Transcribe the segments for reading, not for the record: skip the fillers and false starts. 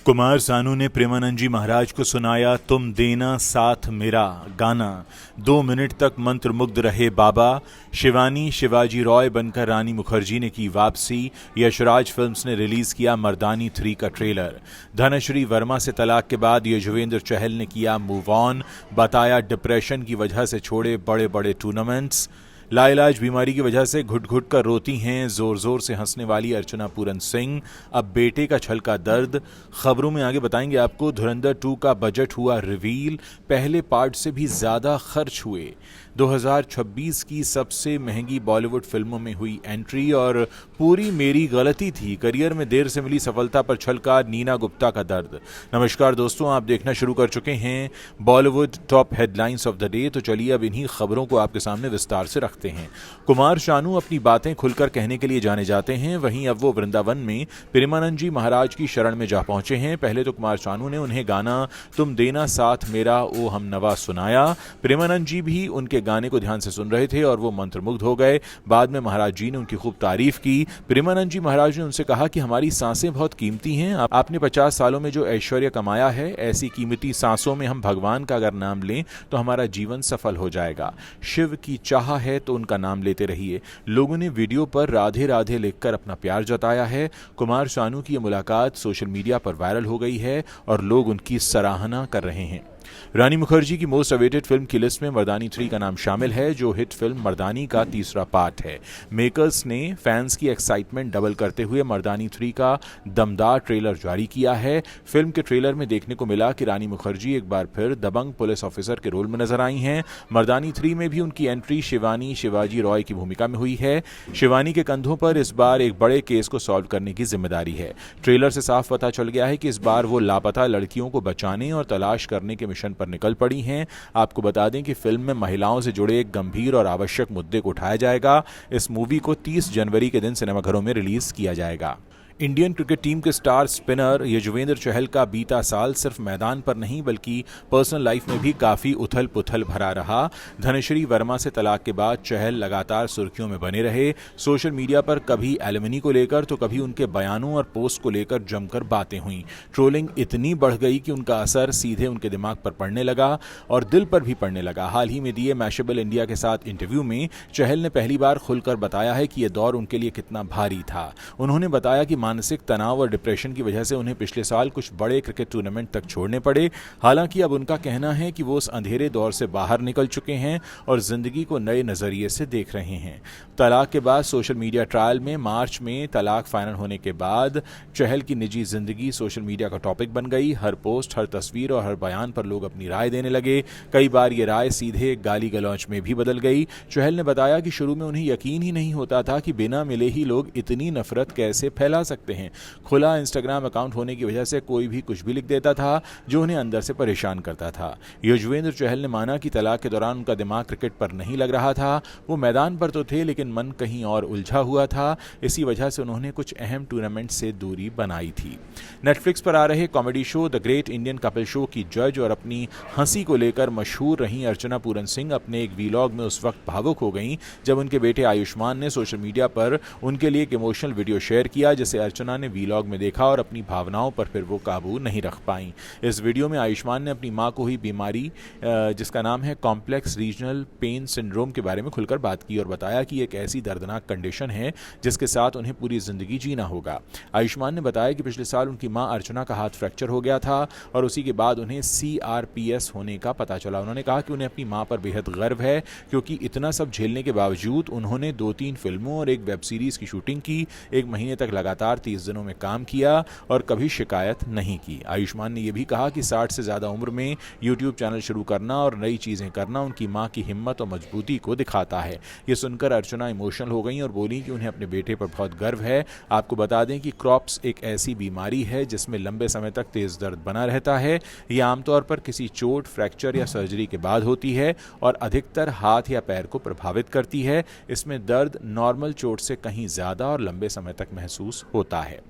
कुमार सानू ने प्रेमानंद जी महाराज को सुनाया तुम देना साथ मेरा गाना। 2 मिनट तक मंत्रमुग्ध रहे बाबा। शिवानी शिवाजी रॉय बनकर रानी मुखर्जी ने की वापसी। यशराज फिल्म्स ने रिलीज किया मर्दानी 3 का ट्रेलर। धनश्री वर्मा से तलाक के बाद युजवेंद्र चहल ने किया मूव ऑन। बताया डिप्रेशन की वजह से छोड़े बड़े बड़े टूर्नामेंट्स। लाइलाज बीमारी की वजह से घुट घुट कर रोती हैं जोर जोर से हंसने वाली अर्चना पूरन सिंह। अब बेटे का छलका दर्द। खबरों में आगे बताएंगे आपको धुरंधर 2 का बजट हुआ रिवील। पहले पार्ट से भी ज्यादा खर्च हुए। 2026 की सबसे महंगी बॉलीवुड फिल्मों में हुई एंट्री और पूरी मेरी गलती थी। करियर में देर से मिली सफलता पर छलका नीना गुप्ता का दर्द। नमस्कार दोस्तों, आप देखना शुरू कर चुके हैं Bollywood top headlines of the day. तो चलिए अब इन्हीं खबरों को आपके सामने विस्तार से रखते हैं। कुमार शानू अपनी बातें खुलकर कहने के लिए जाने जाते हैं। वहीं अब वो वृंदावन में प्रेमानंद जी महाराज की शरण में जा पहुंचे हैं। पहले तो कुमार शानू ने उन्हें गाना तुम देना साथ मेरा ओ हम नवा सुनाया। प्रेमानंद जी भी उनके गाने को ध्यान से सुन रहे थे और वो मंत्रमुग्ध हो गए। बाद में महाराज जी ने उनकी खूब तारीफ की। प्रेमानंद जी महाराज ने उनसे कहा कि हमारी सांसें बहुत कीमती हैं। आपने 50 सालों में जो ऐश्वर्य कमाया है, ऐसी कीमती सांसों में हम भगवान का अगर नाम लें तो हमारा जीवन सफल हो जाएगा। शिव की चाह है तो उनका नाम लेते रहिए। लोगों ने वीडियो पर राधे राधे लिखकर अपना प्यार जताया है। कुमार शानू की यह मुलाकात सोशल मीडिया पर वायरल हो गई है और लोग उनकी सराहना कर रहे हैं। रानी मुखर्जी की मोस्ट अवेटेड फिल्म की लिस्ट में मर्दानी 3 का नाम शामिल है, जो हिट फिल्म मर्दानी का तीसरा पार्ट है। मेकर्स ने फैंस की एक्साइटमेंट डबल करते हुए मर्दानी 3 का दमदार ट्रेलर जारी किया है। फिल्म के ट्रेलर में देखने को मिला कि रानी मुखर्जी एक बार फिर दबंग पुलिस ऑफिसर के रोल में नजर आई हैं। मर्दानी 3 में भी उनकी एंट्री शिवानी शिवाजी रॉय की भूमिका में हुई है। शिवानी के कंधों पर इस बार एक बड़े केस को सॉल्व करने की जिम्मेदारी है। ट्रेलर से साफ पता चल गया है कि इस बार वो लापता लड़कियों को बचाने और तलाश करने के मिशन पर निकल पड़ी हैं। आपको बता दें कि फिल्म में महिलाओं से जुड़े एक गंभीर और आवश्यक मुद्दे को उठाया जाएगा। इस मूवी को 30 जनवरी के दिन सिनेमाघरों में रिलीज किया जाएगा। इंडियन क्रिकेट टीम के स्टार स्पिनर युजवेंद्र चहल का बीता साल सिर्फ मैदान पर नहीं बल्कि पर्सनल लाइफ में भी काफी उथल पुथल भरा रहा। धनश्री वर्मा से तलाक के बाद चहल लगातार सुर्खियों में बने रहे। सोशल मीडिया पर कभी एलिमनी को लेकर तो कभी उनके बयानों और पोस्ट को लेकर जमकर बातें हुई। ट्रोलिंग इतनी बढ़ गई कि उनका असर सीधे उनके दिमाग पर पड़ने लगा और दिल पर भी पड़ने लगा। हाल ही में दिए मैशेबल इंडिया के साथ इंटरव्यू में चहल ने पहली बार खुलकर बताया है कि यह दौर उनके लिए कितना भारी था। उन्होंने बताया कि मानसिक तनाव और डिप्रेशन की वजह से उन्हें पिछले साल कुछ बड़े क्रिकेट टूर्नामेंट तक छोड़ने पड़े। हालांकि अब उनका कहना है कि वो उस अंधेरे दौर से बाहर निकल चुके हैं और जिंदगी को नए नजरिए से देख रहे हैं। तलाक के बाद सोशल मीडिया ट्रायल में मार्च में तलाक फाइनल होने के बाद चहल की निजी जिंदगी सोशल मीडिया का टॉपिक बन गई। हर पोस्ट, हर तस्वीर और हर बयान पर लोग अपनी राय देने लगे। कई बार ये राय सीधे गाली गलौच में भी बदल गई। चहल ने बताया कि शुरू में उन्हें यकीन ही नहीं होता था कि बिना मिले ही लोग इतनी नफरत कैसे फैला सकते हैं। खुला इंस्टाग्राम अकाउंट होने की वजह से कोई भी कुछ भी लिख देता था जो उन्हें अंदर से परेशान करता था। युजवेंद्र चहल ने माना कि तलाक के दौरान उनका दिमाग क्रिकेट पर नहीं लग रहा था। वो मैदान पर तो थे लेकिन मन कहीं और उलझा हुआ था। इसी वजह से उन्होंने कुछ अहम टूर्नामेंट से दूरी बनाई थी। नेटफ्लिक्स पर आ रहे comedy show the great Indian couple show की जज और अपनी हंसी को लेकर मशहूर रही अर्चना पूरन सिंह अपने एक वीलॉग में उस वक्त भावुक हो गईं जब उनके बेटे आयुष्मान ने सोशल मीडिया पर उनके लिए एक इमोशनल वीडियो शेयर किया, जिसे अर्चना ने वीलॉग में देखा और अपनी भावनाओं पर फिर वो काबू नहीं रख पाई। इस वीडियो में आयुष्मान ने अपनी मां को हुई बीमारी जिसका नाम है कॉम्प्लेक्स रीजनल पेन सिंड्रोम के बारे में खुलकर बात की और बताया कि एक ऐसी दर्दनाक कंडीशन है जिसके साथ उन्हें पूरी जिंदगी जीना होगा। आयुष्मान ने बताया कि पिछले साल उनकी मां अर्चना का हाथ फ्रैक्चर हो गया था और उसी के बाद उन्हें CRPS होने का पता चला। उन्होंने कहा कि उन्हें अपनी मां पर बेहद गर्व है क्योंकि इतना सब झेलने के बावजूद उन्होंने 2-3 फिल्मों और एक वेब सीरीज की शूटिंग की, 1 महीने तक लगातार 30 दिनों में काम किया और कभी शिकायत नहीं की। आयुष्मान ने यह भी कहा कि 60 से ज्यादा उम्र में यूट्यूब चैनल शुरू करना और नई चीजें करना उनकी मां की हिम्मत और मजबूती को दिखाता है। ये सुनकर अर्चना इमोशनल हो गई और बोली कि उन्हें अपने बेटे पर बहुत गर्व है। आपको बता दें कि क्रॉप्स एक ऐसी बीमारी है जिसमें लंबे समय तक तेज दर्द बना रहता है। यह आमतौर पर किसी चोट, फ्रैक्चर या सर्जरी के बाद होती है और अधिकतर हाथ या पैर को प्रभावित करती है। इसमें दर्द नॉर्मल चोट से कहीं ज्यादा और लंबे समय तक महसूस होता है। होता है।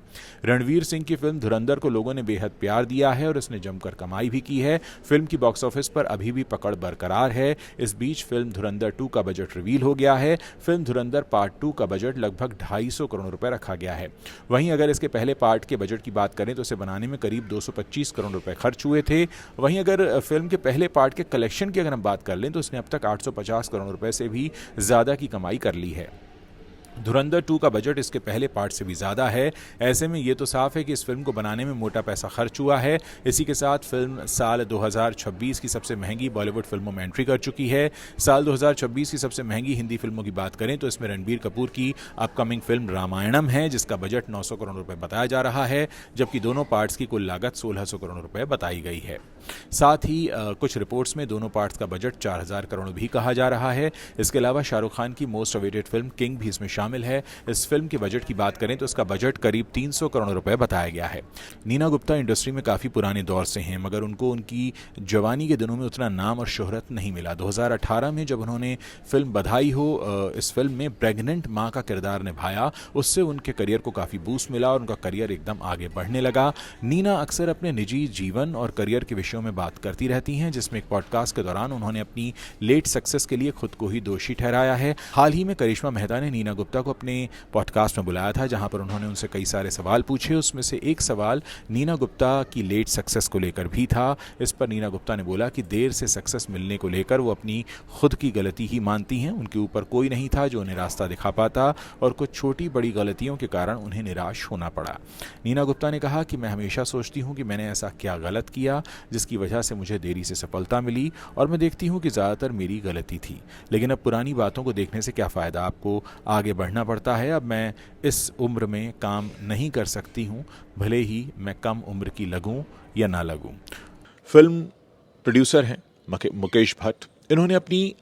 रणवीर सिंह की फिल्म धुरंधर को लोगों ने बेहद प्यार दिया है और इसने जमकर कमाई भी की है। फिल्म की बॉक्स ऑफिस पर अभी भी पकड़ बरकरार है। इस बीच फिल्म धुरंधर 2 का बजट रिवील हो गया है। फिल्म धुरंधर पार्ट 2 का बजट लगभग 250 करोड़ रुपए रखा गया है। वहीं अगर इसके पहले पार्ट के बजट की बात करें तो इसे बनाने में करीब 225 करोड़ रुपए खर्च हुए थे। वहीं अगर फिल्म के पहले पार्ट के कलेक्शन की अगर हम बात कर लें तो इसने अब तक 850 करोड़ रुपए से भी ज्यादा की कमाई कर ली है। धुरंधर 2 का बजट इसके पहले पार्ट से भी ज़्यादा है। ऐसे में ये तो साफ है कि इस फिल्म को बनाने में मोटा पैसा खर्च हुआ है। इसी के साथ फिल्म साल 2026 की सबसे महंगी बॉलीवुड फिल्मों में एंट्री कर चुकी है। साल 2026 की सबसे महंगी हिंदी फिल्मों की बात करें तो इसमें रणबीर कपूर की अपकमिंग फिल्म रामायणम है, जिसका बजट 900 करोड़ रुपए बताया जा रहा है, जबकि दोनों पार्ट्स की कुल लागत 1600 करोड़ रुपए बताई गई है। साथ ही कुछ रिपोर्ट्स में दोनों पार्ट्स का बजट 4000 करोड़ भी कहा जा रहा है। इसके अलावा शाहरुख खान की मोस्ट अवेटेड फिल्म किंग भी इसमें शामिल है। इस फिल्म के बजट की बात करें तो इसका बजट करीब 300 करोड़ रुपए बताया गया है। नीना गुप्ता इंडस्ट्री में काफ़ी पुराने दौर से हैं, मगर उनको उनकी जवानी के दिनों में उतना नाम और शोहरत नहीं मिला। 2018 में जब उन्होंने फिल्म बधाई हो इस फिल्म में प्रेग्नेंट माँ का किरदार निभाया, उससे उनके करियर को काफ़ी बूस्ट मिला और उनका करियर एकदम आगे बढ़ने लगा। नीना अक्सर अपने निजी जीवन और करियर के विषयों में बात करती रहती हैं, जिसमें एक पॉडकास्ट के दौरान उन्होंने अपनी लेट सक्सेस के लिए खुद को ही दोषी ठहराया है। हाल ही में करिश्मा मेहता ने नीना गुप्ता को अपने पॉडकास्ट में बुलाया था, जहां पर उन्होंने उनसे कई सारे सवाल पूछे। उसमें से एक सवाल नीना गुप्ता की लेट सक्सेस को लेकर भी था। इस पर नीना गुप्ता ने बोला कि देर से सक्सेस मिलने को लेकर वो अपनी खुद की गलती ही मानती हैं। उनके ऊपर कोई नहीं था जो उन्हें रास्ता दिखा पाता और कुछ छोटी बड़ी गलतियों के कारण उन्हें निराश होना पड़ा। नीना गुप्ता ने कहा कि मैं हमेशा सोचती हूँ कि मैंने ऐसा क्या गलत किया जिसकी वजह से मुझे देरी से सफलता मिली, और मैं देखती हूँ कि ज़्यादातर मेरी गलती थी। लेकिन अब पुरानी बातों को देखने से क्या फ़ायदा, आपको आगे बढ़ना पड़ता है। अब मैं इस उम्र में काम नहीं कर सकती हूँ, भले ही मैं कम उम्र की लगूं या ना लगूं। फिल्म प्रोड्यूसर हैं मुकेश भट्ट। इन्होंने अपनी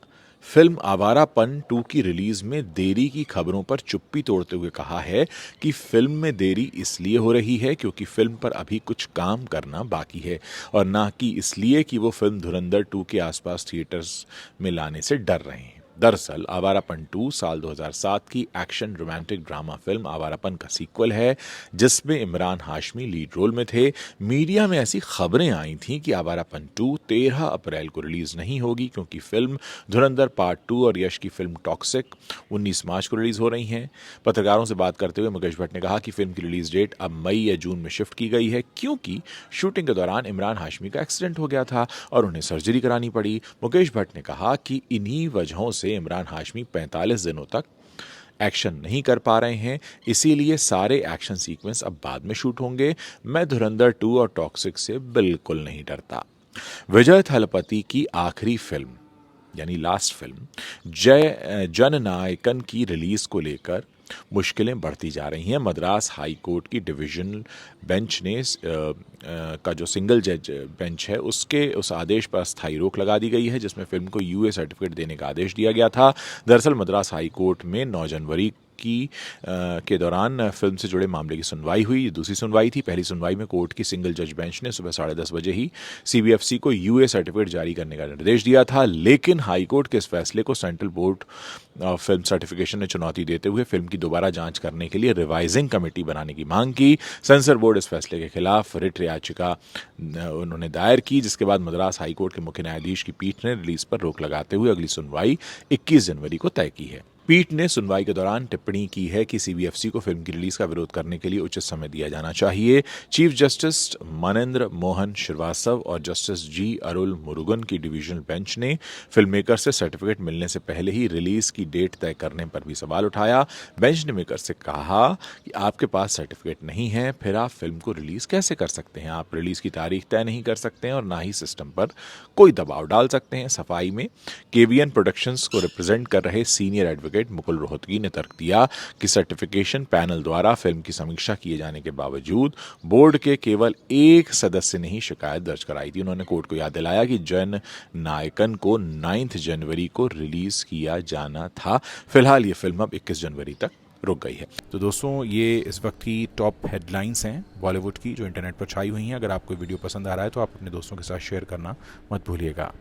फिल्म आवारापन 2 की रिलीज में देरी की खबरों पर चुप्पी तोड़ते हुए कहा है कि फिल्म में देरी इसलिए हो रही है क्योंकि फिल्म पर अभी कुछ काम करना बाकी है, और ना कि इसलिए कि वो फिल्म धुरंधर 2 के आसपास थिएटर्स में लाने से डर रहे हैं। दरअसल आवारापन 2 साल 2007 की action romantic drama film Awarapan का सीक्वल है, जिसमें इमरान हाशमी लीड रोल में थे। मीडिया में ऐसी खबरें आई थीं कि आवारापन 2 13 अप्रैल को रिलीज नहीं होगी क्योंकि फिल्म धुरंधर पार्ट 2 और यश की फिल्म टॉक्सिक 19 मार्च को रिलीज हो रही हैं। पत्रकारों से बात करते हुए मुकेश भट्ट ने कहा कि फिल्म की रिलीज डेट अब मई या जून में शिफ्ट की गई है क्योंकि शूटिंग के दौरान इमरान हाशमी का एक्सीडेंट हो गया था और उन्हें सर्जरी करानी पड़ी। मुकेश भट्ट ने कहा कि इन्हीं वजहों से इमरान हाशमी 45 दिनों तक एक्शन नहीं कर पा रहे हैं, इसीलिए सारे एक्शन सीक्वेंस अब बाद में शूट होंगे। मैं धुरंधर 2 और टॉक्सिक से बिल्कुल नहीं डरता। विजय थलपति की आखिरी फिल्म यानी लास्ट फिल्म जननायकन की रिलीज को लेकर मुश्किलें बढ़ती जा रही हैं। मद्रास हाई कोर्ट की डिवीजनल बेंच ने का जो सिंगल जज बेंच है उस आदेश पर अस्थायी रोक लगा दी गई है, जिसमें फिल्म को यूए सर्टिफिकेट देने का आदेश दिया गया था। दरअसल मद्रास हाई कोर्ट में 9 जनवरी के दौरान फिल्म से जुड़े मामले की सुनवाई हुई। दूसरी सुनवाई थी। पहली सुनवाई में कोर्ट की सिंगल जज बेंच ने सुबह 10:30 बजे ही सीबीएफसी को यूए सर्टिफिकेट जारी करने का निर्देश दिया था, लेकिन हाईकोर्ट के इस फैसले को central board of film certification ने चुनौती देते हुए फिल्म की दोबारा जांच करने के लिए रिवाइजिंग कमेटी बनाने की मांग की। सेंसर बोर्ड इस फैसले के खिलाफ रिट याचिका उन्होंने दायर की, जिसके बाद मद्रास हाईकोर्ट के मुख्य न्यायाधीश की पीठ ने रिलीज पर रोक लगाते हुए अगली सुनवाई 21 जनवरी को तय की है। पीठ ने सुनवाई के दौरान टिप्पणी की है कि सीबीएफसी को फिल्म की रिलीज का विरोध करने के लिए उचित समय दिया जाना चाहिए। चीफ जस्टिस मनेंद्र मोहन श्रीवास्तव और जस्टिस जी अरुल मुरुगन की डिवीजनल बेंच ने फिल्म मेकर से सर्टिफिकेट मिलने से पहले ही रिलीज की डेट तय करने पर भी सवाल उठाया। बेंच ने मेकर से कहा कि आपके पास सर्टिफिकेट नहीं है, फिर आप फिल्म को रिलीज कैसे कर सकते हैं? आप रिलीज की तारीख तय नहीं कर सकते हैं और ना ही सिस्टम पर कोई दबाव डाल सकते हैं। सफाई में केवीएन प्रोडक्शंस को रिप्रेजेंट कर रहे सीनियर एडवोकेट मुकुल रोहतगी ने तर्क दिया कि सर्टिफिकेशन पैनल द्वारा फिल्म की समीक्षा किए जाने के बावजूद बोर्ड के केवल एक सदस्य ने ही शिकायत दर्ज कराई थी। उन्होंने कोर्ट को याद दिलाया कि जन नायकन को 9 जनवरी को रिलीज किया जाना था। फिलहाल ये फिल्म अब 21 जनवरी तक रुक गई है। तो दोस्तों, ये इस वक्त की टॉप हेडलाइंस हैं बॉलीवुड की जो इंटरनेट पर छाई हुई हैं। अगर आपको वीडियो पसंद आ रहा है तो आप अपने दोस्तों के साथ शेयर करना मत भूलिएगा।